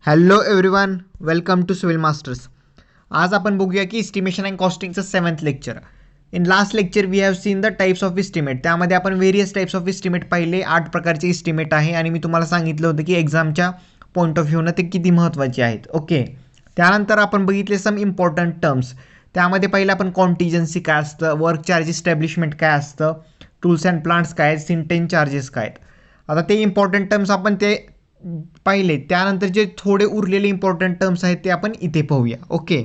Hello everyone, welcome to civil masters. आज आपण बघूया की इस्टिमेशन अँड कॉस्टिंगचं 7th lecture. In last lecture we have seen the types of estimate. त्यामध्ये आपण व्हेरियस टाइप्स ऑफ इस्टिमेट पाहिले. 8 प्रकारचे इस्टिमेट आहे आणि मी तुम्हाला सांगितलं होतं की एक्झामच्या पॉईंट ऑफ व्ह्यूनं ते किती महत्त्वाचे आहेत. ओके, त्यानंतर आपण बघितले सम इम्पॉर्टंट टर्म्स. त्यामध्ये पहिलं आपण कॉन्टिजन्सी काय असतं, वर्क चार्ज इस्टॅब्लिशमेंट काय असतं, टूल्स अँड प्लांट्स काय आहेत, सिंटेन चार्जेस काय आहेत. आता ते इम्पॉर्टंट टर्म्स आपण ते पाहिले. त्यानंतर जे थोडे उरलेले इम्पॉर्टंट टर्म्स आहेत ते आपण इथे पाहूया. ओके,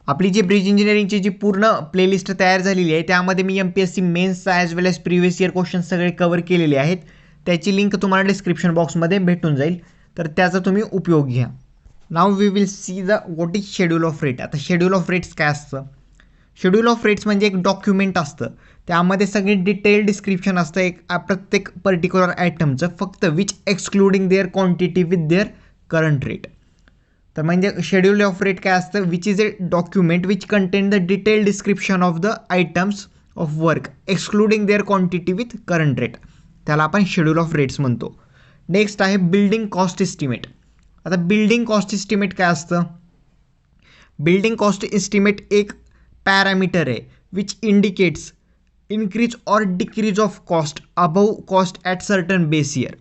आपली जी ब्रिज इंजिनिअरिंगची जी पूर्ण प्लेलिस्ट तयार झालेली आहे त्यामध्ये मी MPSC मेन्सचा ॲज वेल एज प्रिव्हियस इयर क्वेश्चन सगळे कव्हर केलेले आहेत. त्याची लिंक तुम्हाला डिस्क्रिप्शन बॉक्समध्ये भेटून जाईल, तर त्याचा तुम्ही उपयोग घ्या. Now we will see the what is schedule of rate. आता शेड्यूल ऑफ रेट्स काय असतं? शेड्यूल ऑफ रेट्स म्हणजे एक डॉक्युमेंट असतं. त्यामध्ये सगळे डिटेल डिस्क्रिप्शन असतं एक प्रत्येक पर्टिक्युलर आयटमचं, फक्त which excluding their quantity with their current rate. तर म्हणजे शेड्यूल ऑफ रेट काय असतं? Which is a document which contain the detail description of the items of work excluding their quantity with current rate. त्याला आपण schedule of rates म्हणतो. Next आहे building cost estimate. आता building cost estimate काय असतं? Building cost estimate एक parameter आहे which indicates increase or decrease of cost above cost at certain base year.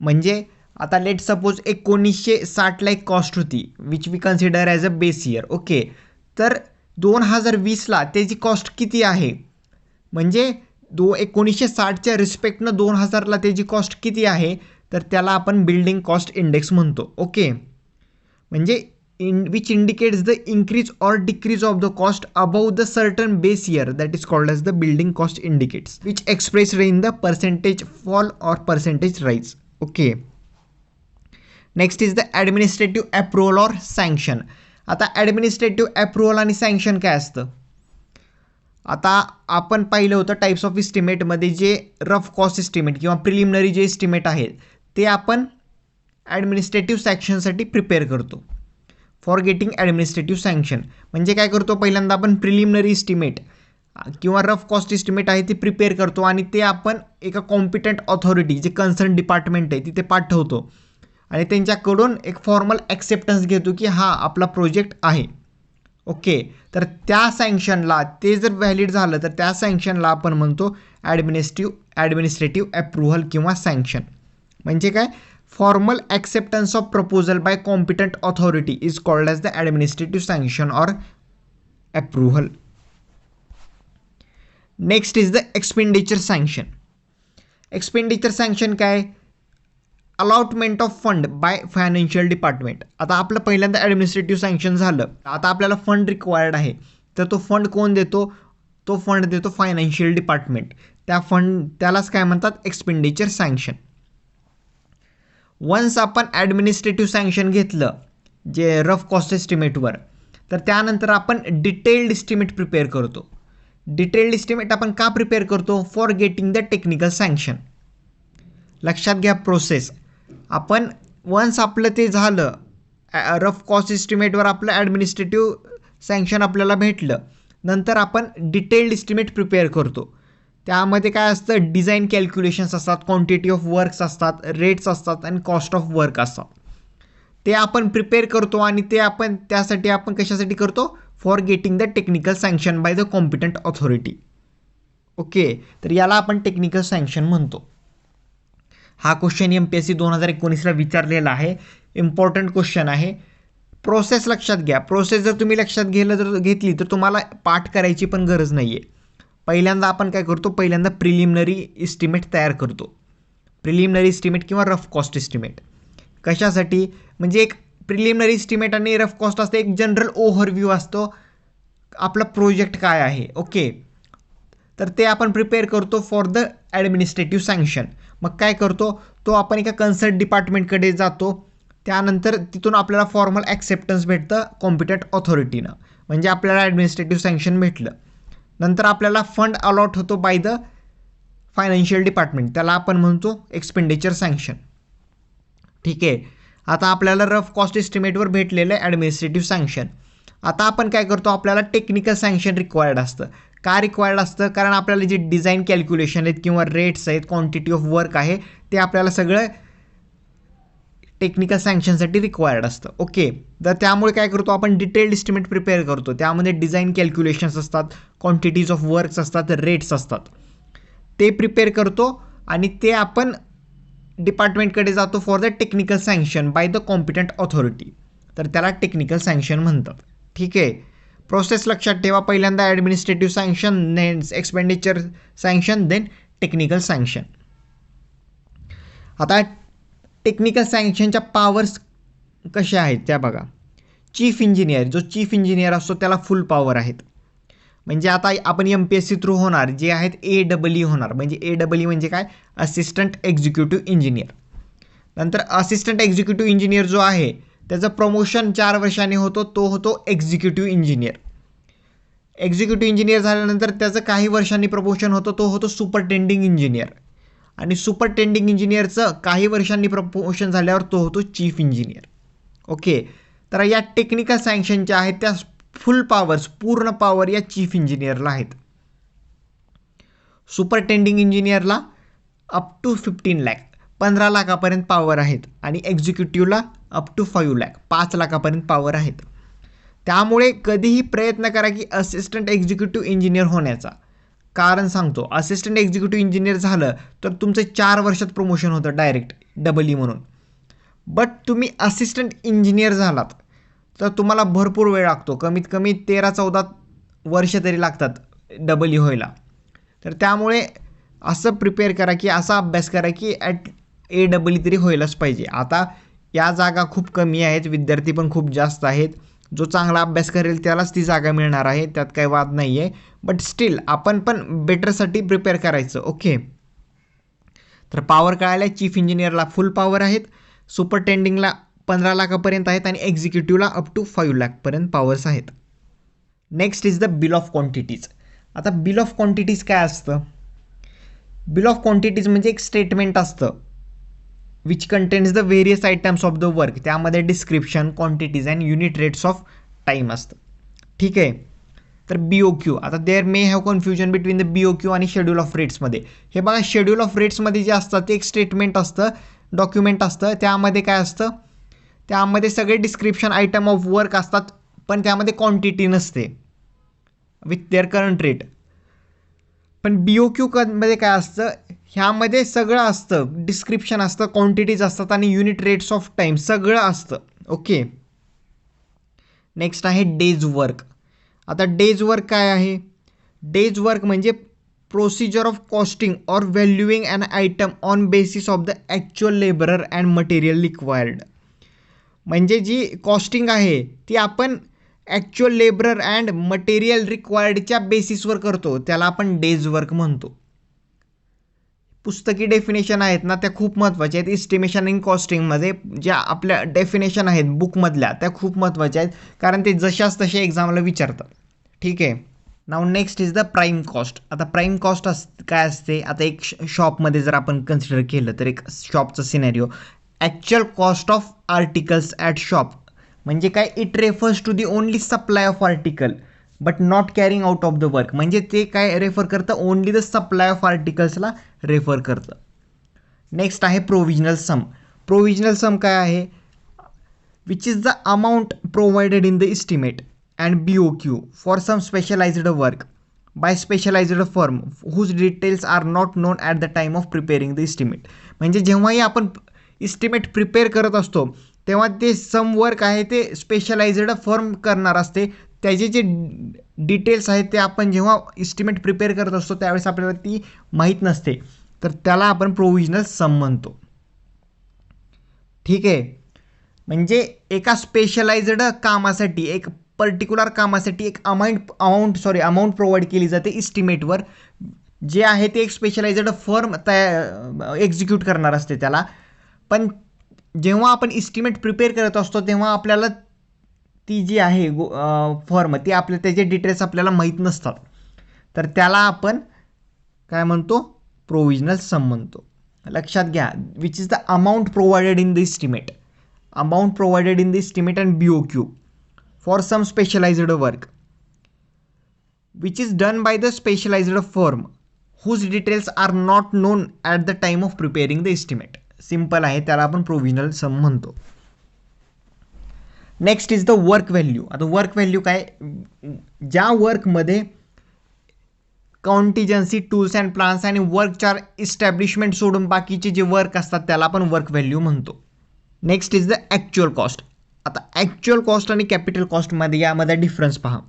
म्हणजे आता लेट सपोज 1960ला एक कॉस्ट होती which we consider as a base year. Okay, तर 2020ला त्याची कॉस्ट किती आहे? म्हणजे 1960च्या रिस्पेक्टनं 2000ला त्याची कॉस्ट किती आहे? तर त्याला आपण बिल्डिंग कॉस्ट इंडेक्स म्हणतो. ओके, म्हणजे which indicates the increase or decrease of the cost above the certain base year, that is called as the building cost indicates, which expressed in the percentage fall or percentage rise. Okay, next is the administrative approval or sanction. आता administrative approval आणि sanction काय असतं? आता आपण पाहिलं होतं types of इस्टिमेटमध्ये जे rough cost estimate किंवा प्रिलिमिनरी जे इस्टिमेट आहेत ते आपण ॲडमिनिस्ट्रेटिव्ह सॅक्शनसाठी प्रिपेअर करतो. फॉर गेटिंग ॲडमिनिस्ट्रेटिव्ह सँक्शन म्हणजे काय करतो? पहिल्यांदा आपण प्रिलिमिनरी इस्टिमेट किंवा रफ कॉस्ट इस्टिमेट आहे ते प्रिपेअर करतो आणि ते आपण एका कॉम्पिटंट ऑथॉरिटी जे कन्सर्न डिपार्टमेंट आहे तिथे पाठवतो आणि त्यांच्याकडून एक फॉर्मल ॲक्सेप्टन्स घेतो की हा आपला प्रोजेक्ट आहे. ओके, तर त्या सँक्शनला ते जर व्हॅलिड झालं तर त्या सँक्शनला आपण म्हणतो ॲडमिनिस्ट्रेटिव्ह अप्रुव्हल किंवा सँक्शन. म्हणजे काय? Formal acceptance of proposal by competent authority is called as the administrative sanction or approval. Next is the expenditure sanction. Expenditure sanction काय? Allotment of fund by financial department. आता आपलं पहिल्यांदा administrative sanction झालं, आता आपल्याला fund required आहे, तर तो फंड कोण देतो? तो फंड देतो फायनान्शियल डिपार्टमेंट. त्यालाच काय म्हणतात? Expenditure sanction. वन्स आपण ॲडमिनिस्ट्रेटिव्ह सँक्शन घेतलं जे रफ कॉस्ट एस्टिमेटवर, तर त्यानंतर आपण डिटेल्ड इस्टिमेट प्रिपेअर करतो. डिटेल्ड इस्टिमेट आपण का प्रिपेअर करतो? For getting the technical sanction. लक्षात घ्या प्रोसेस. आपण वन्स आपलं ते झालं, रफ कॉस्ट इस्टिमेटवर आपलं ॲडमिनिस्ट्रेटिव्ह सँक्शन आपल्याला भेटलं, नंतर आपण डिटेल्ड इस्टिमेट प्रिपेअर करतो. त्यामध्ये काय असतं? डिझाईन कॅल्क्युलेशन्स असतात, क्वांटिटी ऑफ वर्क्स असतात, रेट्स असतात आणि कॉस्ट ऑफ वर्क असतात. ते आपण प्रिपेअर करतो आणि ते आपण त्यासाठी आपण कशासाठी करतो? For getting the technical sanction by the competent authority. Okay, तर याला आपण टेक्निकल सँक्शन म्हणतो. हा क्वेश्चन MPSC 2019ला विचारलेला आहे. इम्पॉर्टंट क्वेश्चन आहे. प्रोसेस लक्षात घ्या. प्रोसेस जर तुम्ही लक्षात घेतली तर तुम्हाला पाठ करायची पण गरज नाही आहे. पहिल्यांदा आपण काय करतो? पहिल्यांदा प्रिलिमिनरी इस्टिमेट तयार करतो. प्रिलिमिनरी इस्टिमेट किंवा रफ कॉस्ट इस्टिमेट कशासाठी? म्हणजे एक प्रिलिमिनरी इस्टिमेट आणि रफ कॉस्ट असते, एक जनरल ओव्हरव्ह्यू असतो आपला प्रोजेक्ट काय आहे. ओके, तर ते आपण प्रिपेअर करतो फॉर द ॲडमिनिस्ट्रेटिव्ह सँक्शन. मग काय करतो? तो आपण एका कन्सर्न डिपार्टमेंटकडे जातो. त्यानंतर तिथून आपल्याला फॉर्मल ॲक्सेप्टन्स भेटतं कॉम्पिटंट ऑथॉरिटीनं, म्हणजे आपल्याला ॲडमिनिस्ट्रेटिव्ह सँक्शन भेटलं. नंतर आपल्याला फंड अलॉट होतो बाय द फायनान्शियल डिपार्टमेंट, त्याला आपण म्हणतो एक्सपेंडिचर सँक्शन. ठीक आहे, आता आपल्याला रफ कॉस्ट एस्टिमेटवर भेटलेलं आहे ॲडमिनिस्ट्रेटिव्ह सँक्शन. आता आपण काय करतो? आपल्याला टेक्निकल सँक्शन रिक्वायर्ड असतं. का रिक्वायर्ड असतं? कारण आपल्याला जे डिझाईन कॅल्क्युलेशन आहेत किंवा रेट्स आहेत, क्वांटिटी ऑफ वर्क आहे, ते आपल्याला सगळं टेक्निकल सँक्शनसाठी रिक्वायर्ड असतं. ओके, तर त्यामुळे काय करतो आपण, डिटेल्ड एस्टिमेट प्रिपेअर करतो. त्यामध्ये डिझाईन कॅल्क्युलेशन्स असतात, क्वांटिटीज ऑफ वर्क्स असतात, रेट्स असतात, ते प्रिपेअर करतो आणि ते आपण डिपार्टमेंटकडे जातो for the technical sanction by the competent authority. तर त्याला टेक्निकल सँक्शन म्हणतात. ठीक आहे, प्रोसेस लक्षात ठेवा. पहिल्यांदा administrative sanction, then expenditure sanction, then technical sanction. आता टेक्निकल सँक्शनच्या पॉवर्स कशा आहेत त्या बघा. चीफ इंजिनियर, जो चीफ इंजिनियर असतो त्याला फुल पॉवर आहेत. म्हणजे आता आपण MPSC थ्रू होणार जे आहेत AEE होणार. म्हणजे AEE म्हणजे काय, असिस्टंट एक्झिक्युटिव्ह इंजिनियर. नंतर असिस्टंट एक्झिक्युटिव्ह इंजिनियर जो आहे त्याचं प्रमोशन 4 वर्षांनी होतो, तो होतो एक्झिक्युटिव्ह इंजिनियर. एक्झिक्युटिव्ह इंजिनियर झाल्यानंतर त्याचं काही वर्षांनी प्रमोशन होतं, तो होतो सुपरटेंडिंग इंजिनियर. आणि सुपरटेंडिंग इंजिनियरचं काही वर्षांनी प्रमोशन झाल्यावर तो होतो चीफ इंजिनियर. ओके, तर या टेक्निकल सँक्शनच्या आहेत त्या फुल पॉवर्स, पूर्ण पॉवर या चीफ इंजिनियरला आहेत. सुपरटेंडिंग इंजिनियरला अप टू 15 लाख, 15 लाखापर्यंत पॉवर आहेत. आणि एक्झिक्युटिव्हला अप टू 5 लाख, 5 लाखापर्यंत पॉवर आहेत. त्यामुळे कधीही प्रयत्न करा की असिस्टंट एक्झिक्युटिव्ह इंजिनियर होण्याचा. कारण सांगतो, असिस्टंट एक्झिक्युटिव्ह इंजिनियर झालं तर तुमचं 4 वर्षात प्रमोशन होतं डायरेक्ट EE म्हणून. बट तुम्ही असिस्टंट इंजिनियर झालात तर तुम्हाला भरपूर वेळ लागतो, कमीत कमी 13-14 वर्ष तरी लागतात EE व्हायला. तर त्यामुळे असं प्रिपेअर करा की असा अभ्यास करा की AEE तरी व्हायलाच पाहिजे. आता या जागा खूप कमी आहेत, विद्यार्थी पण खूप जास्त आहेत. जो चांगला अभ्यास करेल त्यालाच ती जागा मिळणार आहे, त्यात काही वाद नाही आहे. बट स्टील आपण पण बेटरसाठी प्रिपेअर करायचं. ओके, तर पॉवर कळाल्या. चीफ इंजिनियरला फुल पॉवर आहेत, सुपरटेंडिंगला 15 लाखापर्यंत आहेत आणि एक्झिक्युटिव्हला अप टू 5 लाखपर्यंत पॉवर्स आहेत. Next is the bill of quantities. आता बिल ऑफ क्वांटिटीज काय असतं, बिल ऑफ क्वांटिटीज म्हणजे एक स्टेटमेंट असतं which contains the various items of the work. त्यामध्ये description, quantities and unit rates of time असतं. ठीक आहे, तर BOQ. आता there may have confusion between the BOQ आणि शेड्यूल ऑफ रेट्समध्ये. हे बघा, शेड्यूल ऑफ रेट्समध्ये जे असतं ते एक स्टेटमेंट असतं, डॉक्युमेंट असतं. त्यामध्ये काय असतं, त्यामध्ये सगळे डिस्क्रिप्शन आयटम ऑफ वर्क असतात, पण त्यामध्ये क्वांटिटी नसते विथ देअर करंट रेट. पण BOQ मध्ये काय असतं, ह्यामध्ये सगळं असतं, डिस्क्रिप्शन असतं, क्वांटिटीज असतात आणि युनिट रेट्स ऑफ टाईम सगळं असतं. ओके, नेक्स्ट आहे डेज वर्क. आता डेज वर्क काय आहे, डेज वर्क म्हणजे procedure of costing or valuing an item on basis of the actual labourer and material required. म्हणजे जी कॉस्टिंग आहे ती आपण ॲक्च्युअल लेबरर अँड मटेरियल रिक्वायर्डच्या बेसिसवर करतो, त्याला आपण डेज वर्क म्हणतो. पुस्तकी डेफिनेशन आहेत ना त्या खूप महत्त्वाच्या आहेत. इस्टिमेशन इन कॉस्टिंगमध्ये ज्या आपल्या डेफिनेशन आहेत बुकमधल्या त्या खूप महत्त्वाच्या आहेत, कारण ते जशाच तसे एक्झामला विचारतात. ठीक आहे, now next is the prime cost. आता प्राईम कॉस्ट काय असते, आता एक शॉपमध्ये जर आपण कन्सिडर केलं तर एक शॉपचं scenario, actual cost of articles at shop. म्हणजे काय, it refers to the only supply of article but not carrying out of the work. म्हणजे ते काय रेफर करतं, ओनली द सप्लाय ऑफ आर्टिकल्सला रेफर करतं. नेक्स्ट आहे प्रोव्हिजनल सम. प्रोव्हिजनल सम काय आहे, which is the amount provided in the estimate and BOQ for some specialised work by specialised firm whose details are not known at the time of preparing the estimate. म्हणजे जेव्हाही आपण estimate prepare करत असतो तेव्हा ते some work आहे ते specialised firm करणार असते, त्याचे जे डिटेल्स आहेत ते आपण जेव्हा इस्टिमेट प्रिपेअर करत असतो त्यावेळेस आपल्याला ती माहीत नसते, तर त्याला आपण प्रोव्हिजनल सम म्हणतो. ठीक आहे, म्हणजे एका स्पेशलाइज्ड कामासाठी, एक पर्टिक्युलर कामासाठी एक अमाऊंट प्रोव्हाइड केली जाते इस्टिमेटवर, जे आहे ते एक स्पेशलाइज्ड फर्म एक्झिक्यूट करणार असते त्याला. पण जेव्हा आपण इस्टिमेट प्रिपेअर करत असतो तेव्हा आपल्याला ती जी आहे फर्म ती त्याचे डिटेल्स आपल्याला माहीत नसतात, तर त्याला आपण काय म्हणतो, प्रोव्हिजनल सम म्हणतो. लक्षात घ्या, which is the amount provided in the estimate, amount provided in the estimate and BOQ for some specialised work which is done by the specialised firm whose details are not known at the time of preparing the estimate. Simple आहे, त्याला आपण provisional sum म्हणतो. Next is the work value. आता work value काय, ज्या वर्कमध्ये contingency, tools and plans आणि work charge establishment सोडून बाकीचे जे वर्क असतात त्याला आपण वर्क व्हॅल्यू म्हणतो. Next is the actual cost. आता ॲक्च्युअल कॉस्ट आणि कॅपिटल कॉस्टमध्ये यामध्ये डिफरन्स पहा.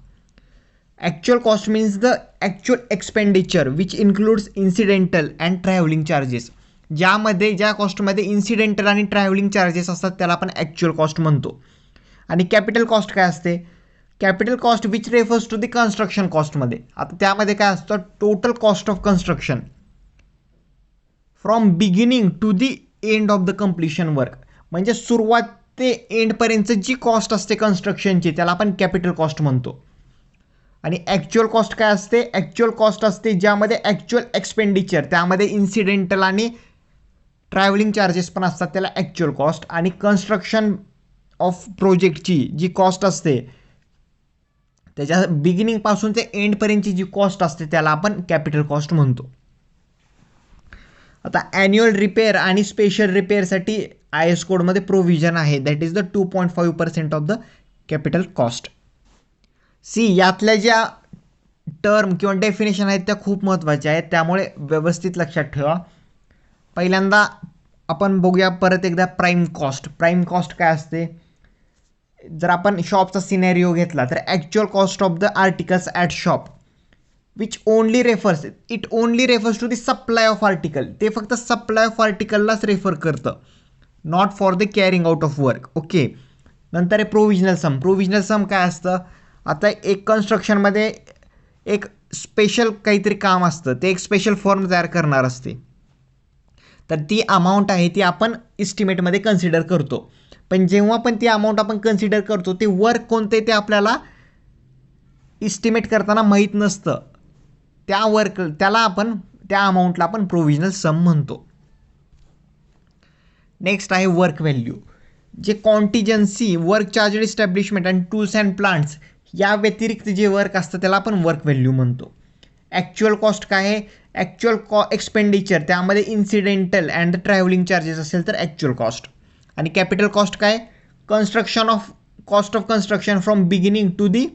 Actual cost means the actual expenditure which includes incidental and travelling charges. ज्या कॉस्टमध्ये इन्सिडेंटल आणि ट्रॅव्हलिंग चार्जेस असतात त्याला आपण ॲक्च्युअल कॉस्ट म्हणतो. आणि कॅपिटल कॉस्ट काय असते, capital cost which refers to the construction कॉस्टमध्ये. आता त्यामध्ये काय असतं, total cost of construction from beginning to the end of the completion work. म्हणजे सुरुवात ते एंडपर्यंत जी कॉस्ट असते कन्स्ट्रक्शनची त्याला आपण कॅपिटल कॉस्ट म्हणतो. आणि ॲक्च्युअल कॉस्ट काय असते, ॲक्च्युअल कॉस्ट असते ज्यामध्ये ॲक्च्युअल एक्सपेंडिचर, त्यामध्ये इन्सिडेंटल आणि ट्रॅव्हलिंग चार्जेस पण असतात, त्याला ॲक्च्युअल कॉस्ट. आणि कन्स्ट्रक्शन ऑफ प्रोजेक्टची जी कॉस्ट असते त्याच्या बिगिनिंगपासून ते एंडपर्यंतची जी कॉस्ट असते त्याला आपण कॅपिटल कॉस्ट म्हणतो. आता ॲन्युअल रिपेअर आणि स्पेशल रिपेअरसाठी IS कोडमध्ये प्रोव्हिजन आहे, that is the 2.5% of the capital cost. यातल्या ज्या टर्म किंवा डेफिनेशन आहेत त्या खूप महत्त्वाच्या आहेत, त्यामुळे व्यवस्थित लक्षात ठेवा. पहिल्यांदा आपण बघूया परत एकदा प्राईम कॉस्ट. प्राईम कॉस्ट काय असते, जर आपण शॉपचा सिनेरिओ घेतला तर actual cost of the articles at shop which only refers to the supply of article. ते फक्त सप्लाय ऑफ आर्टिकललाच रेफर करतं, not for the carrying out of work. Okay. नंतर आहे प्रोव्हिजनल सम. प्रोव्हिजनल सम काय असतं, आता एक कन्स्ट्रक्शनमध्ये एक स्पेशल काहीतरी काम असतं, ते एक स्पेशल फॉर्म तयार करणार असते, तर ती अमाऊंट आहे ती आपण इस्टिमेटमध्ये कन्सिडर करतो. पण जेव्हा पण ती अमाऊंट आपण कन्सिडर करतो ते वर्क कोणते ते आपल्याला इस्टिमेट करताना माहीत नसतं, त्या अमाऊंटला आपण प्रोव्हिजनल सम म्हणतो. नेक्स्ट आहे वर्क व्हॅल्यू. जे कॉन्टिजन्सी, वर्क चार्ज इस्टॅब्लिशमेंट आणि टूल्स अँड प्लांट्स या व्यतिरिक्त जे वर्क असतं त्याला आपण वर्क व्हॅल्यू म्हणतो. ॲक्च्युअल कॉस्ट काय आहे, ॲक्च्युअल एक्सपेंडिचर, त्यामध्ये इन्सिडेंटल अँड ट्रॅव्हलिंग चार्जेस असेल तर ॲक्च्युअल कॉस्ट. आणि कॅपिटल कॉस्ट काय, cost of construction from beginning to the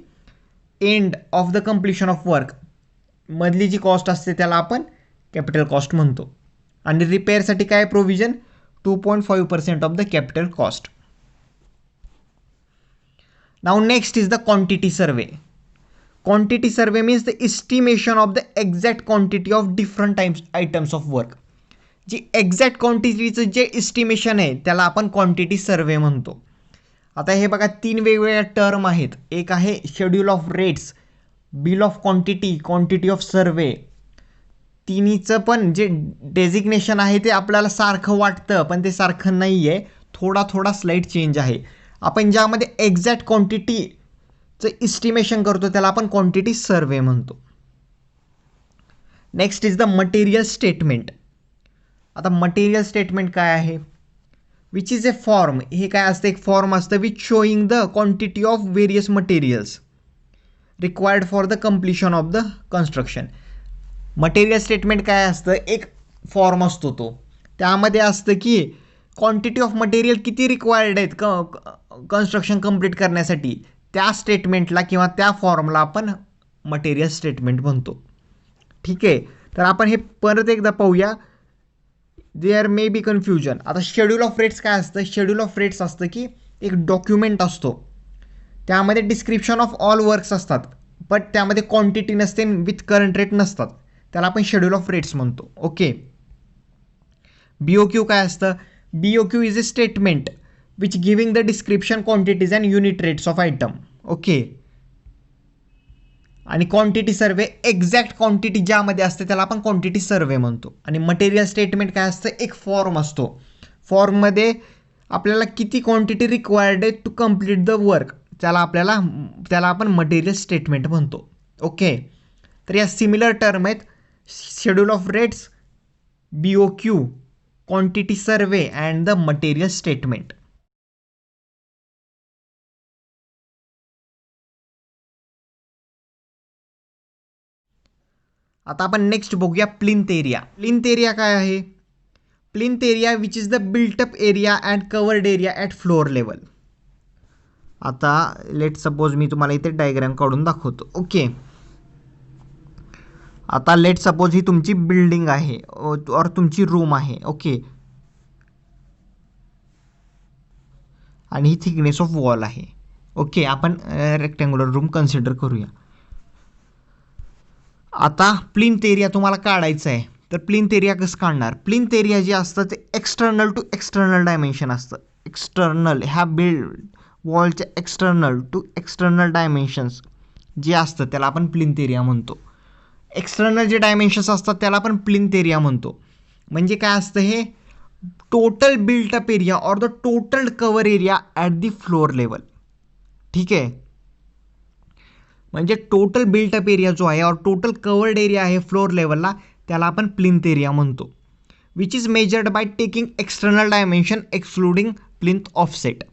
end of the completion of work मधली जी कॉस्ट असते त्याला आपण कॅपिटल कॉस्ट म्हणतो. आणि रिपेअरसाठी काय provision, 2.5% of the capital cost. Now next is the quantity survey. Quantity survey means the estimation of the exact quantity of different times items of work. जी एक्झॅक्ट क्वांटिटीचं जे एस्टिमेशन आहे त्याला आपण क्वांटिटी सर्वे म्हणतो. आता हे बघा 3 वेगवेगळ्या टर्म आहेत. एक आहे schedule of rates, bill of quantity, quantity of survey. तिन्हीचं पण जे डेझिग्नेशन आहे ते आपल्याला सारखं वाटतं पण ते सारखं नाही आहे, थोडा स्लाईट चेंज आहे. आपण ज्यामध्ये एक्झॅक्ट क्वांटिटीचं इस्टिमेशन करतो त्याला आपण क्वांटिटी सर्वे म्हणतो. Next is the material statement. आता मटेरियल स्टेटमेंट काय आहे, विच इज ए फॉर्म. हे काय असतं, एक फॉर्म असतं which showing the quantity of various materials required for the completion of the construction. Material statement काय असतं, एक फॉर्म असतो तो, त्यामध्ये असतं की क्वांटिटी ऑफ मटेरियल किती रिक्वायर्ड आहेत कन्स्ट्रक्शन कंप्लीट करण्यासाठी, त्या स्टेटमेंटला किंवा त्या फॉर्मला आपण मटेरियल स्टेटमेंट म्हणतो. ठीक आहे, तर आपण हे परत एकदा पाहूया, देअर मे बी कन्फ्युजन. आता शेड्यूल ऑफ रेट्स काय असतं, शेड्यूल ऑफ रेट्स असतं की एक डॉक्युमेंट असतो, त्यामध्ये डिस्क्रिप्शन ऑफ ऑल वर्क्स असतात बट त्यामध्ये क्वांटिटी नसते, विथ करंट रेट नसतात, त्याला आपण शेड्यूल ऑफ रेट्स म्हणतो. ओके. BOQ काय असतं, BOQ is a statement which giving the description, quantities and unit rates of item. Okay. आणि क्वांटिटी सर्वे एक्झॅक्ट क्वांटिटी ज्यामध्ये असते त्याला आपण क्वांटिटी सर्वे म्हणतो. आणि मटेरियल स्टेटमेंट काय असतं, एक फॉर्म असतो, फॉर्ममध्ये आपल्याला किती क्वांटिटी रिक्वायर्ड आहे टू कम्प्लीट द वर्क, त्याला आपण मटेरियल स्टेटमेंट म्हणतो. ओके. तर या सिमिलर टर्म आहेत, schedule of rates, BOQ, quantity survey and the material statement. आता आपण नेक्स्ट बघूया प्लिंथ एरिया. प्लिंथ एरिया काय आहे, plinth area which is the built up area and covered area at floor level. आता let suppose मी तुम्हाला इथे डायग्राम काढून दाखवतो. ओके, आता लेट सपोज ही तुमची बिल्डिंग आहे और तुमची रूम आहे. ओके, आणि ही थिकनेस ऑफ वॉल आहे. ओके, आपण रेक्टँग्युलर रूम कन्सिडर करूया. आता प्लिंथ एरिया तुम्हाला काढायचा आहे, तर प्लिंथ एरिया कसं काढणार? प्लिंथ एरिया जे असतं ते एक्सटर्नल टू एक्सटर्नल डायमेन्शन असतं. एक्सटर्नल ह्या बिल्ड वॉलच्या एक्सटर्नल टू एक्सटर्नल डायमेन्शन्स जे असतं त्याला आपण प्लिंथ एरिया म्हणतो. एक्सटर्नल जे डायमेन्शन्स असतात त्याला आपण प्लिंथ एरिया म्हणतो. म्हणजे काय असतं? हे total built up area or the total cover area at the floor level. ठीक आहे, म्हणजे टोटल बिल्टअप एरिया जो आहे और टोटल कवर्ड एरिया आहे फ्लोअर लेवलला त्याला आपण प्लिंथ एरिया म्हणतो. Which is measured by taking external dimension excluding plinth offset.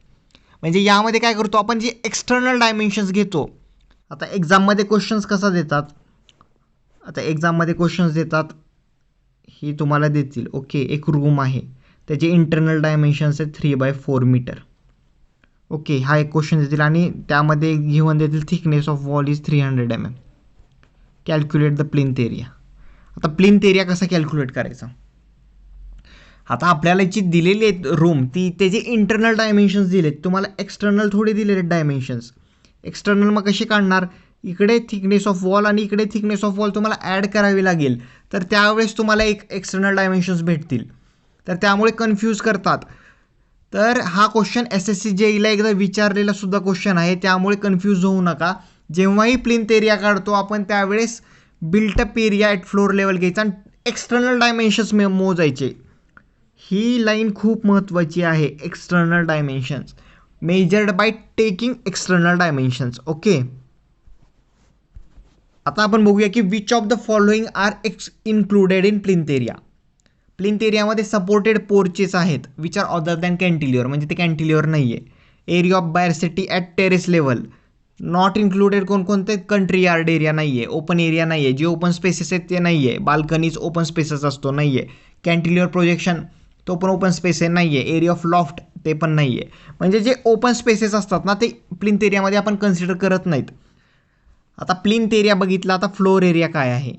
म्हणजे यामध्ये काय करतो आपण? जे एक्सटर्नल डायमेन्शन्स घेतो. आता एक्झाममध्ये क्वेश्चन्स कसा देतात? आता एक्झाममध्ये क्वेश्चन्स देतात, ही तुम्हाला देतील. ओके, एक रूम आहे, त्याचे इंटरनल डायमेन्शन्स आहेत 3/4 मीटर. ओके, हा एक क्वेश्चन देतील आणि त्यामध्ये गिव्हन देतील thickness of wall is 300 mm. Calculate the plinth area. आता प्लिंथ एरिया कसा कॅल्क्युलेट करायचा? आता आपल्याला जी दिलेली आहेत रूम ती त्याचे इंटरनल डायमेन्शन्स दिलेत, तुम्हाला एक्सटर्नल थोडे दिलेले आहेत डायमेन्शन्स. एक्सटर्नल मग कसे काढणार? इकडे थिकनेस ऑफ वॉल आणि इकडे थिकनेस ऑफ वॉल तुम्हाला ॲड करावी लागेल, तर त्यावेळेस तुम्हाला एक एक्सटर्नल डायमेन्शन्स भेटतील. तर त्यामुळे कन्फ्यूज करतात. तर हा क्वेश्चन SSC JEEला एकदा विचारलेला सुद्धा क्वेश्चन आहे, त्यामुळे कन्फ्यूज होऊ नका. जेव्हाही प्लिंथ एरिया काढतो आपण त्यावेळेस built up area at floor level घ्यायचा आणि एक्सटर्नल डायमेन्शन्स मोजायचे. ही लाईन खूप महत्त्वाची आहे. External dimensions measured by taking external dimensions. Okay, आता आपण बघूया की which of the following are included in plinth area. Plinth एरियामध्ये सपोर्टेड पोर्चेस आहेत which are other than cantilever, म्हणजे ते कॅन्टिलिवर नाही आहे. Area of barsati at terrace level not included. कोणकोणते? कंट्री यार्ड एरिया नाही आहे, ओपन एरिया नाही आहे, जे ओपन स्पेसेस आहेत ते नाही आहे, बाल्कनीज ओपन स्पेसेस असतो नाही आहे, कॅन्टिलिवर प्रोजेक्शन तो पण ओपन स्पेस आहे नाही आहे, एरिया ऑफ लॉफ्ट ते पण नाही आहे. म्हणजे जे ओपन स्पेसेस असतात ना ते प्लिंथ एरियामध्ये आपण कन्सिडर करत नाहीत. आता प्लिंथ एरिया बघितला, आता फ्लोअर एरिया काय आहे?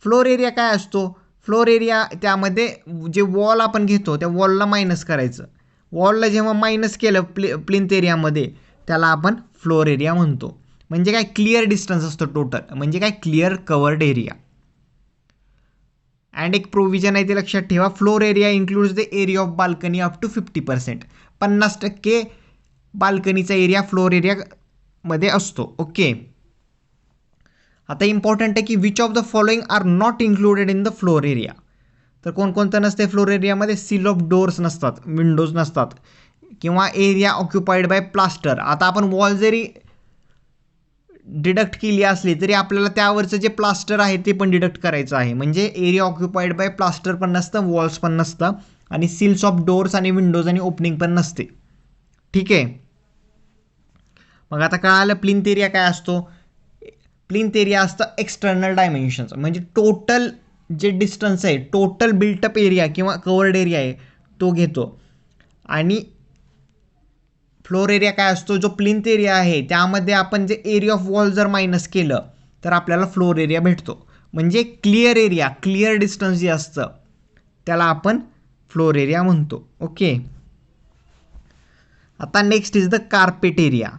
फ्लोअर एरिया काय असतो? फ्लोअर एरिया त्यामध्ये जे वॉल आपण घेतो त्या वॉलला मायनस करायचं. वॉलला जेव्हा मायनस केलं प्लिंथ एरियामध्ये त्याला आपण फ्लोअर एरिया म्हणतो. म्हणजे काय? क्लिअर डिस्टन्स असतो टोटल, म्हणजे काय? Clear covered area. अँड एक प्रोव्हिजन आहे ते लक्षात ठेवा, floor area includes the area of balcony up to 50%. 50% बाल्कनीचा एरिया फ्लोअर एरियामध्ये असतो. ओके, आता इम्पॉर्टंट आहे की which of the following are not included in the floor area. तर कोणकोणतं नसते फ्लोअर एरियामध्ये? सील ऑफ डोअर्स नसतात, विंडोज नसतात, किंवा एरिया ऑक्युपाईड बाय प्लास्टर. आता आपण वॉल जरी डिडक्ट केली असली तरी आपल्याला त्यावरचं जे प्लास्टर आहे ते पण डिडक्ट करायचं आहे. म्हणजे एरिया ऑक्युपाईड बाय प्लास्टर पण नसतं, वॉल्स पण नसतं, आणि सील्स ऑफ डोअर्स आणि विंडोज आणि ओपनिंग पण नसते. ठीक आहे, मग आता कळालं प्लिंथ एरिया काय असतो? प्लिंथ एरिया असतं एक्सटर्नल डायमेन्शन्स, म्हणजे टोटल जे डिस्टन्स आहे, टोटल बिल्टअप एरिया किंवा कवर्ड एरिया आहे तो घेतो. आणि फ्लोअर एरिया काय असतो? जो प्लिंथ एरिया आहे त्यामध्ये आपण जे एरिया ऑफ वॉल जर मायनस केलं तर आपल्याला फ्लोअर एरिया भेटतो. म्हणजे क्लिअर एरिया, क्लिअर डिस्टन्स जे असतं त्याला आपण फ्लोअर एरिया म्हणतो. ओके, आता next is the carpet area.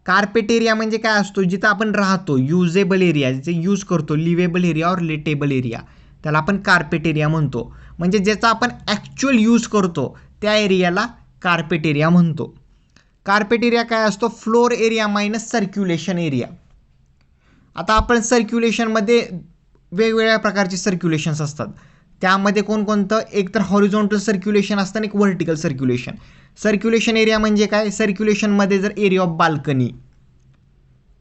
Carpet area म्हणजे काय असतो? जिथं आपण राहतो, युजेबल एरिया, जिथे यूज करतो, लिव्हेबल एरिया और लेटेबल एरिया, त्याला आपण कार्पेट एरिया म्हणतो. म्हणजे ज्याचा आपण ॲक्च्युअल यूज करतो त्या एरियाला कार्पेट एरिया म्हणतो. कार्पेट एरिया काय असतो? Floor area minus circulation area. आता आपण सर्क्युलेशनमध्ये वेगवेगळ्या प्रकारचे सर्क्युलेशन्स असतात, त्यामध्ये कोणकोणतं? एक तर हॉरिझॉन्टल सर्क्युलेशन असतं आणि एक व्हर्टिकल सर्क्युलेशन. सर्क्युलेशन एरिया म्हणजे काय? सर्क्युलेशनमध्ये जर एरिया ऑफ बाल्कनी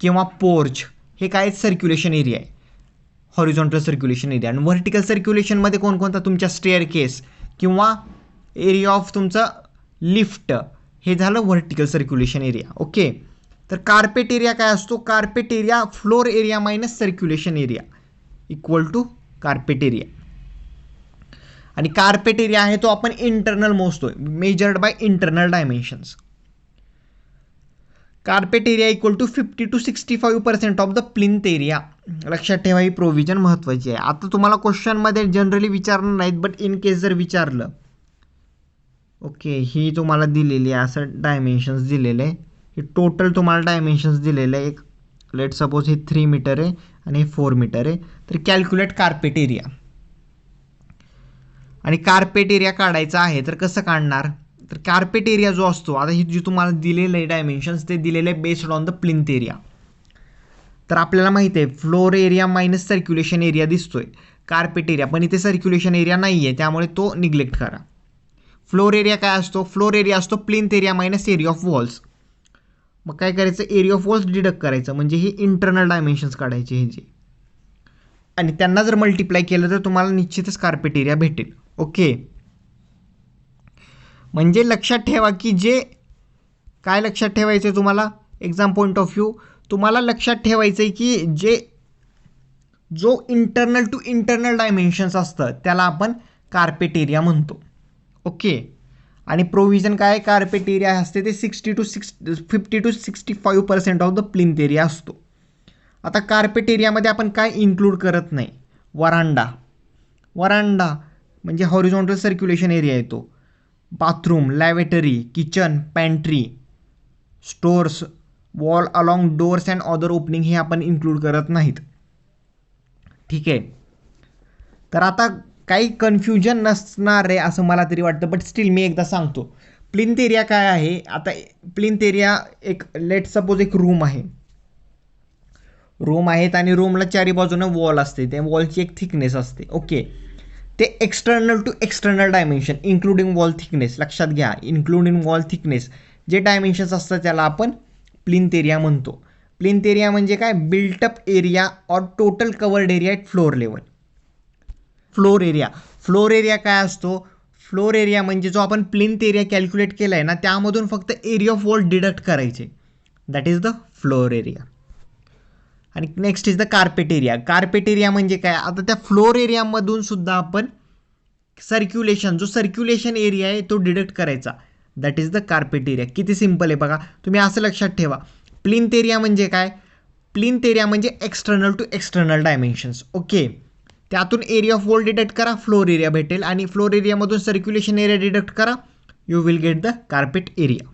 किंवा पोर्च हे काय सर्क्युलेशन एरिया आहे, हॉरिझॉन्टल सर्क्युलेशन एरिया. आणि व्हर्टिकल सर्क्युलेशनमध्ये कोणकोणता? तुमच्या स्टेअरकेस किंवा एरिया ऑफ तुमचं लिफ्ट, हे झालं व्हर्टिकल सर्क्युलेशन एरिया. ओके, तर कार्पेट एरिया काय असतो? Carpet area floor area minus circulation area equal to carpet area. आणि कार्पेट एरिया आहे तो आपण इंटरनल मोजतोय, measured by internal dimensions. Carpet area equal to 50 to 65% of the plinth area. लक्षात ठेवा ही प्रोव्हिजन महत्त्वाची आहे. आता तुम्हाला क्वेश्चनमध्ये जनरली विचारणार नाहीत, बट इन केस जर विचारलं, ओके, ही तुम्हाला दिलेली आहे, असं डायमेन्शन्स दिलेले आहे, हे टोटल तुम्हाला डायमेन्शन्स दिलेले आहे. एक लेट सपोज हे 3 मीटर आहे आणि हे 4 मीटर आहे. तर कॅल्क्युलेट कार्पेट एरिया. आणि कार्पेट एरिया काढायचा आहे तर कसं काढणार, तर कार्पेट एरिया जो असतो, आता ही जी तुम्हाला दिलेलं आहे डायमेन्शन्स ते दिलेले आहे based on the plinth area. तर आपल्याला माहिती आहे floor area minus circulation area दिसतोय कार्पेट एरिया, पण इथे सर्क्युलेशन एरिया नाही आहे त्यामुळे तो निग्लेक्ट करा. फ्लोर एरिया काय असतो, फ्लोर एरिया असतो plinth area minus area of walls. मग काय करायचं, एरिया ऑफ वॉल्स डिडक्ट करायचं, म्हणजे ही इंटरनल डायमेन्शन्स काढायचे हे जे, आणि त्यांना जर मल्टिप्लाय केलं तर तुम्हाला निश्चितच कार्पेट एरिया भेटेल. ओके, म्हणजे लक्षात ठेवा की जे काय लक्षात ठेवायचं आहे तुम्हाला, एक्झाम पॉईंट ऑफ व्ह्यू तुम्हाला लक्षात ठेवायचं आहे की जो इंटरनल टू इंटरनल डायमेन्शन्स असतं त्याला आपण कार्पेट एरिया म्हणतो. ओके, आणि प्रोव्हिजन काय आहे, कार्पेट एरिया असते ते 50 to 65% of the plinth area असतो. आता कार्पेट एरियामध्ये आपण काय इन्क्लूड करत नाही, वरांडा म्हणजे हॉरिझॉन्टल सर्क्युलेशन एरिया येतो, bathroom, lavatory, kitchen, pantry, stores, wall along doors and other opening हे आपण इन्क्लूड करत नाहीत. ठीक आहे, तर आता काही कन्फ्युजन नसणार आहे असं मला तरी वाटतं, बट स्टील मी एकदा सांगतो. प्लिंथ एरिया काय आहे, आता प्लिंथ एरिया एक लेट सपोज एक रूम आहेत आणि रूमला चारी बाजूनं वॉल असते, त्या वॉलची एक थिकनेस असते. ओके, ते external to external dimension including wall thickness, लक्षात घ्या, इन्क्लुडिंग वॉल थिकनेस जे डायमेन्शन्स असतात त्याला आपण प्लिंथ एरिया म्हणतो. प्लिंथ एरिया म्हणजे काय, built up area or total covered area at floor level. Floor area काय असतो, फ्लोर एरिया म्हणजे जो आपण प्लिंथ एरिया कॅल्क्युलेट केला आहे ना त्यामधून फक्त एरिया ऑफ वॉल डिडक्ट करायचे, that is the floor area. आणि next is the carpet area. Carpet area म्हणजे काय, आता त्या फ्लोर एरियामधून सुद्धा आपण जो सर्क्युलेशन एरिया आहे तो डिडक्ट करायचा, that is the carpet area. किती सिम्पल आहे बघा, तुम्ही असं लक्षात ठेवा. प्लिंथ एरिया म्हणजे काय, प्लिंथ एरिया म्हणजे external to external dimensions. Okay, त्यातून एरिया ऑफ वॉल डिडक्ट करा, फ्लोर एरिया भेटेल, आणि फ्लोर एरियामधून सर्क्युलेशन एरिया डिडक्ट करा, you will get the carpet area.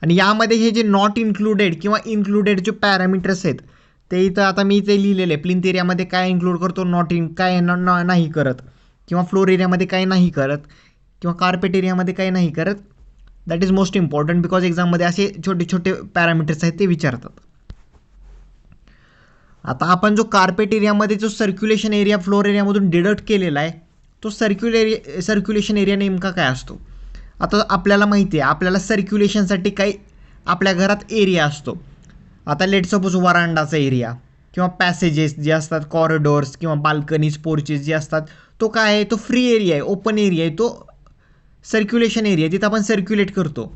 आणि यामध्ये हे जे नॉट इन्क्लुडेड किंवा इन्क्लुडेड जे पॅरामीटर्स आहेत ते इथं आता मी इथे लिहिलेले, प्लिंथ एरियामध्ये काय इन्क्लूड करतो, काय नाही करत, किंवा फ्लोर एरियामध्ये काय नाही करत, किंवा कार्पेट एरियामध्ये काय नाही करत. That is most important because एक्झाममध्ये असे छोटे छोटे पॅरामीटर्स आहेत ते विचारतात. आता आपण जो कार्पेट एरियामध्ये जो सर्क्युलेशन एरिया फ्लोर एरियामधून डिडक्ट केलेला आहे तो सर्क्युलेशन एरिया नेमका काय असतो. आता आपल्याला माहिती आहे, आपल्याला सर्क्युलेशनसाठी काही आपल्या घरात एरिया असतो. आता लेट सपोज वरांडाचा एरिया किंवा पॅसेजेस जे असतात, कॉरिडोर्स किंवा बाल्कनीज, पोर्चेस जे असतात, तो काय आहे, तो फ्री एरिया आहे, ओपन एरिया आहे, तो सर्क्युलेशन एरिया, तिथं आपण सर्क्युलेट करतो.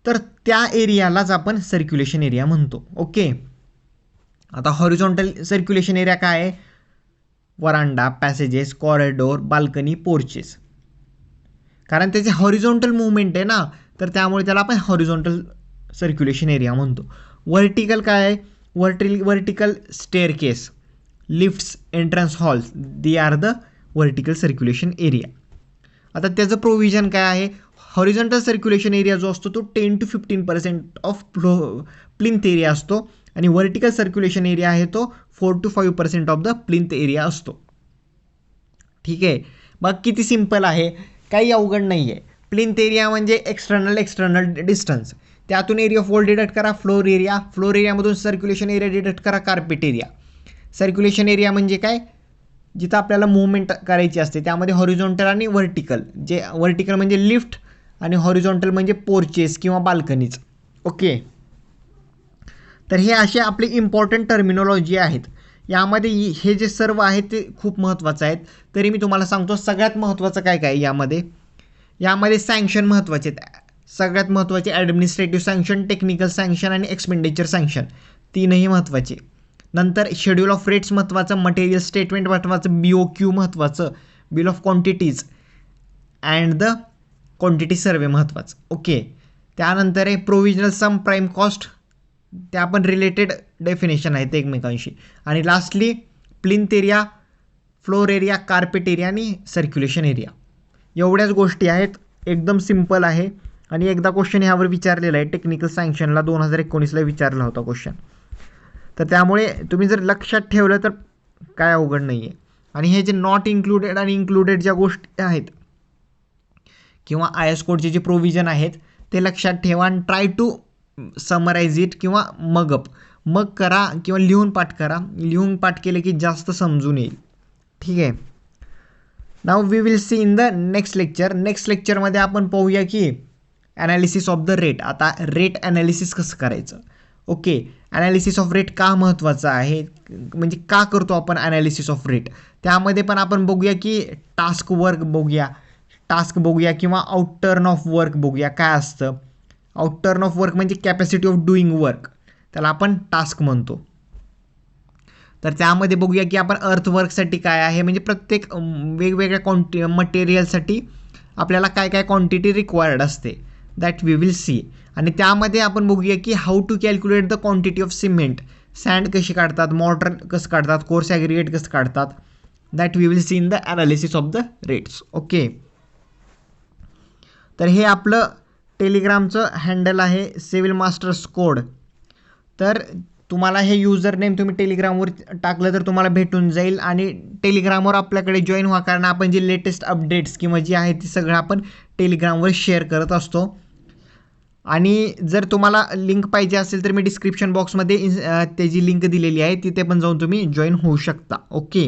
तर त्या एरियालाच आपण सर्क्युलेशन एरिया म्हणतो. ओके, आता हॉरिझॉन्टल सर्क्युलेशन एरिया काय आहे, वरांडा, पॅसेजेस, कॉरिडोर, बाल्कनी, पोर्चेस, कारण त्याचे हॉरिझॉन्टल मुवमेंट आहे ना, तर त्यामुळे त्याला आपण हॉरिझॉन्टल सर्क्युलेशन एरिया म्हणतो. व्हर्टिकल काय आहे, vertical staircase, lifts, entrance halls, they are the vertical circulation area. आता त्याचं प्रोव्हिजन काय आहे, हॉरिझॉन्टल सर्क्युलेशन एरिया जो असतो तो 10 to 15% ऑफ प्लिंथ एरिया असतो, आणि व्हर्टिकल सर्क्युलेशन एरिया आहे तो 4 to 5% of the plinth area असतो. ठीक आहे, मग किती सिम्पल आहे, काही अवघड नाही आहे. प्लिंथ एरिया म्हणजे एक्सटर्नल डिस्टन्स, त्यातून एरिया ऑफ वॉल डिडक्ट करा, फ्लोर एरियामधून सर्क्युलेशन एरिया डिडक्ट करा, कार्पेट एरिया. सर्क्युलेशन एरिया म्हणजे काय, जिथं आपल्याला मुवमेंट करायची असते त्यामध्ये हॉरिझॉन्टल आणि व्हर्टिकल, जे व्हर्टिकल म्हणजे लिफ्ट आणि हॉरिझॉन्टल म्हणजे पोर्चेस किंवा बाल्कनीज. ओके, तर हे असे आपले इम्पॉर्टंट टर्मिनॉलॉजी आहेत. यामध्ये हे जे सर्व आहेत ते खूप महत्त्वाचं आहेत. तरी मी तुम्हाला सांगतो सगळ्यात महत्त्वाचं काय काय यामध्ये सँक्शन महत्त्वाचे आहेत. सगळ्यात महत्त्वाचे ॲडमिनिस्ट्रेटिव्ह सँक्शन, टेक्निकल सँक्शन आणि एक्सपेंडिचर सँक्शन, तीनही महत्त्वाचे. नंतर शेड्यूल ऑफ रेट्स महत्त्वाचं, मटेरियल स्टेटमेंट महत्त्वाचं, BOQ महत्त्वाचं, bill of quantities and the quantity सर्वे महत्त्वाचं. ओके. त्यानंतर आहे प्रोव्हिजनल सम, प्राईम कॉस्ट, त्या पण रिलेटेड डेफिनेशन आहेत एकमेकांशी. आणि lastly plinth area, floor area, carpet area आणि सर्क्युलेशन एरिया. एवढ्याच गोष्टी आहेत. एकदम सिम्पल आहे. आणि एकदा क्वेश्चन ह्यावर विचारलेला आहे टेक्निकल सँक्शनला 2019ला विचारला होता क्वेश्चन. तर त्यामुळे तुम्ही जर लक्षात ठेवलं तर काय अवघड नाही आहे. आणि हे जे नॉट इन्क्लुडेड आणि इन्क्लुडेड ज्या गोष्टी आहेत किंवा IS कोडचे जे प्रोव्हिजन आहेत ते लक्षात ठेवा आणि ट्राय टू समराइज इट किंवा मग करा किंवा लिहून पाठ करा. लिहून पाठ केले की जास्त समजून येईल. ठीक आहे. Now we will see in the next lecture. Next लेक्चरमध्ये आपण पाहूया की ॲनालिसिस ऑफ द रेट. आता रेट ॲनालिसिस कसं करायचं. ओके. ॲनालिसिस ऑफ रेट का महत्त्वाचं आहे, म्हणजे का करतो आपण ॲनालिसिस ऑफ रेट, त्यामध्ये पण आपण बघूया की टास्क बघूया किंवा आउटटर्न ऑफ वर्क बघूया. काय असतं आउटटर्न ऑफ वर्क म्हणजे कॅपॅसिटी ऑफ डुईंग वर्क, त्याला आपण टास्क म्हणतो. तर त्यामध्ये बघूया की आपण अर्थवर्कसाठी काय आहे, म्हणजे प्रत्येक वेगवेगळ्या मटेरियलसाठी आपल्याला काय काय क्वांटिटी रिक्वायर्ड असते, दॅट वी विल सी. आणि त्यामध्ये आपण बघूया की how to calculate the quantity of cement, sand कशी काढतात, मॉर्टर कसं काढतात, कोर्स ॲग्रिगेट कसं काढतात, that we will see in the analysis of the rates. Okay. तर हे आपलं टेलिग्रामचं हँडल आहे सिव्हिल मास्टर्स कोड. तर तुम्हाला हे युजर नेम तुम्ही टेलिग्रामवर टाकलं तर तुम्हाला भेटून जाईल. आणि टेलिग्रामवर आपल्याकडे जॉईन व्हा, कारण आपण जे लेटेस्ट अपडेट्स किंवा जे आहे ते सगळं आपण टेलिग्रामवर शेअर करत असतो. आणि जर तुम्हाला लिंक पाहिजे असेल तर मी डिस्क्रिप्शन बॉक्समध्ये त्याची लिंक दिलेली आहे, तिथे पण जाऊन तुम्ही जॉईन होऊ शकता. ओके.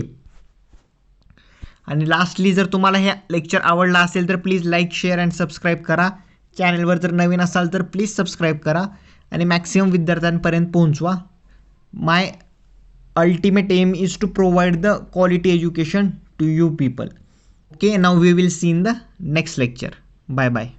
आणि लास्टली जर तुम्हाला हे लेक्चर आवडला असेल तर please like, share and subscribe करा. चॅनलवर जर नवीन असाल तर प्लीज सबस्क्राईब करा आणि मॅक्सिमम विद्यार्थ्यांपर्यंत पोहोचवा. My ultimate aim is to provide the quality education to you people. Okay. Now we will see in the next lecture. Bye bye.